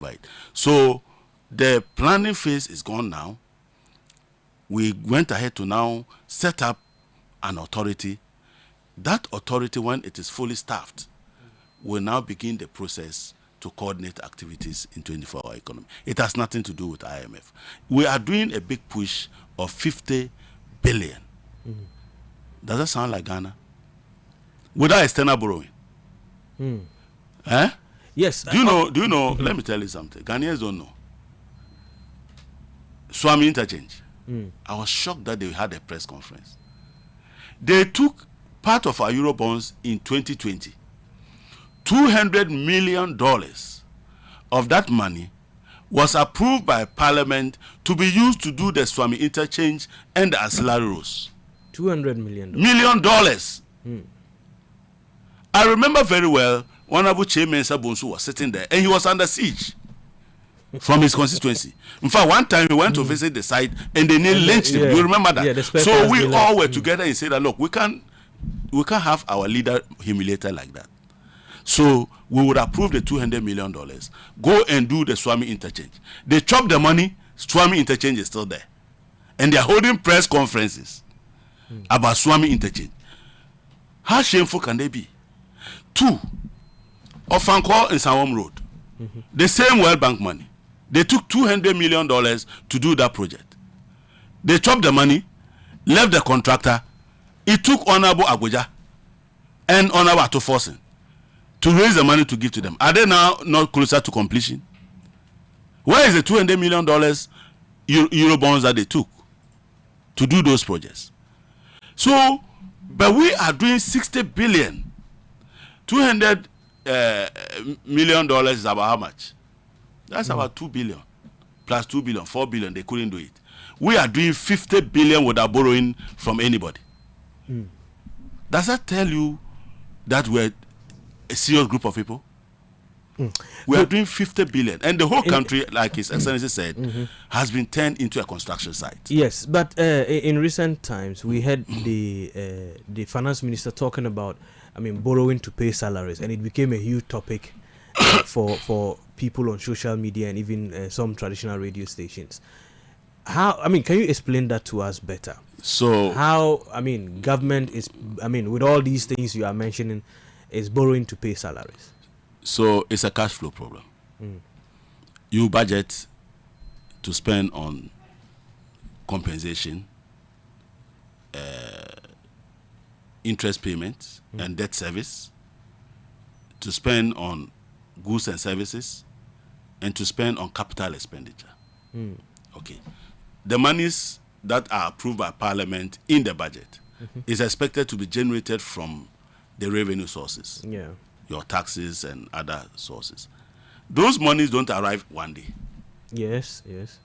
Right. So the planning phase is gone now. We went ahead to now set up an authority. That authority, when it is fully staffed, will now begin the process to coordinate activities in 24-hour economy. It has nothing to do with IMF. We are doing a big push of 50 billion. Does that sound like Ghana? Without external borrowing. Eh? Yes. Do you know, let me tell you something. Ghanaians don't know. Swami Interchange. I was shocked that they had a press conference. They took part of our Eurobonds in 2020. $200 million of that money was approved by Parliament to be used to do the Swami Interchange and the ancillary roads. $200 million. I remember very well, Honorable Chairman Sabonsu was sitting there and he was under siege from his constituency. In fact, one time he went to visit the site and they nearly lynched him. You remember that? Yeah, so we all were together and said that, look, we can't have our leader humiliated like that. So we would approve the $200 million. Go and do the Swami Interchange. They chop the money, Swami Interchange is still there. And they are holding press conferences about Swami Interchange. How shameful can they be? 2, Ofankor and Sawam Road. The same World Bank money. They took $200 million to do that project. They chopped the money, left the contractor. It took Honorable Abuja and Honorable Atoforsen to raise the money to give to them. Are they now not closer to completion? Where is the $200 million Eurobonds that they took to do those projects? So, but we are doing 60 billion. $200 million is about how much? That's about 2 billion. Plus 2 billion, 4 billion. They couldn't do it. We are doing 50 billion without borrowing from anybody. Does that tell you that we're a serious group of people? We are doing 50 billion. And the whole country, like His Excellency said, has been turned into a construction site. Yes, but in recent times, we had the finance minister talking about, borrowing to pay salaries, and it became a huge topic for people on social media and even some traditional radio stations. Can you explain that to us better? So how, government is, with all these things you are mentioning, is borrowing to pay salaries? So it's a cash flow problem. You budget to spend on compensation, interest payments, and debt service, to spend on goods and services, and to spend on capital expenditure. Okay. The monies that are approved by Parliament in the budget is expected to be generated from the revenue sources. Yeah. Your taxes and other sources. Those monies don't arrive one day. Yes.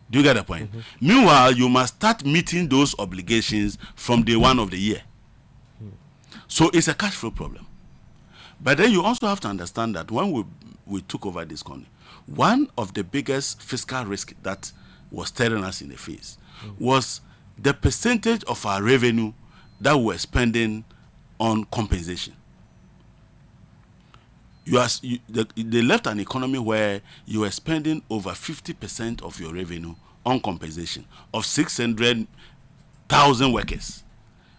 Do you get the point? Meanwhile, you must start meeting those obligations from day one of the year. So it's a cash flow problem. But then you also have to understand that when we took over this country, one of the biggest fiscal risk that was staring us in the face was the percentage of our revenue that we were spending on compensation. They left an economy where you were spending over 50% of your revenue on compensation. Of 600,000 workers,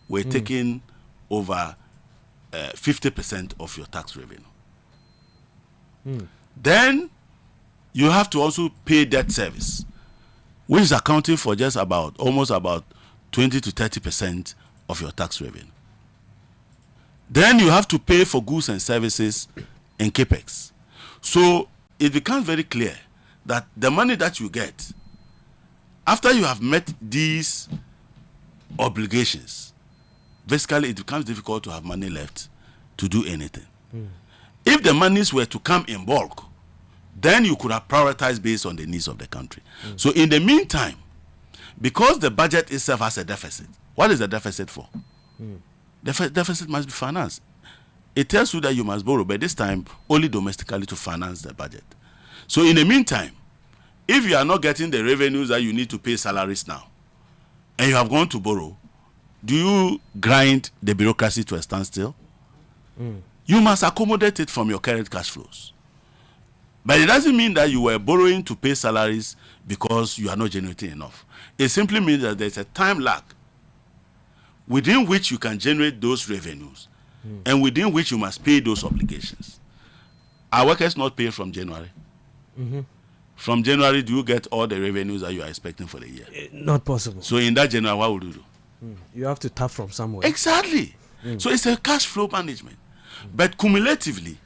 we're taking over 50% of your tax revenue. Then you have to also pay debt service, which is accounting for just almost about 20 to 30% of your tax revenue. Then you have to pay for goods and services and capex. So it becomes very clear that the money that you get, after you have met these obligations, basically it becomes difficult to have money left to do anything. If the monies were to come in bulk, then you could have prioritized based on the needs of the country. So in the meantime, because the budget itself has a deficit, what is the deficit for? The deficit must be financed. It tells you that you must borrow, but this time only domestically to finance the budget. So in the meantime, if you are not getting the revenues that you need to pay salaries now, and you have gone to borrow, do you grind the bureaucracy to a standstill? You must accommodate it from your current cash flows. But it doesn't mean that you were borrowing to pay salaries because you are not generating enough. It simply means that there's a time lag within which you can generate those revenues and within which you must pay those obligations. Are workers not paid from January? From January, do you get all the revenues that you are expecting for the year? Not possible. So in that January, what would you do? You have to tap from somewhere. Exactly. So it's a cash flow management. But cumulatively,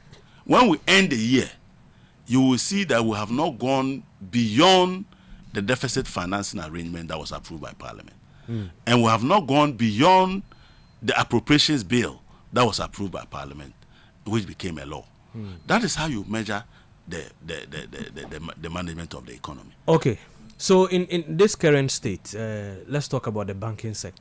when we end the year, you will see that we have not gone beyond the deficit financing arrangement that was approved by Parliament. And we have not gone beyond the appropriations bill that was approved by Parliament, which became a law. That is how you measure the management of the economy. Okay. So in this current state, let's talk about the banking sector.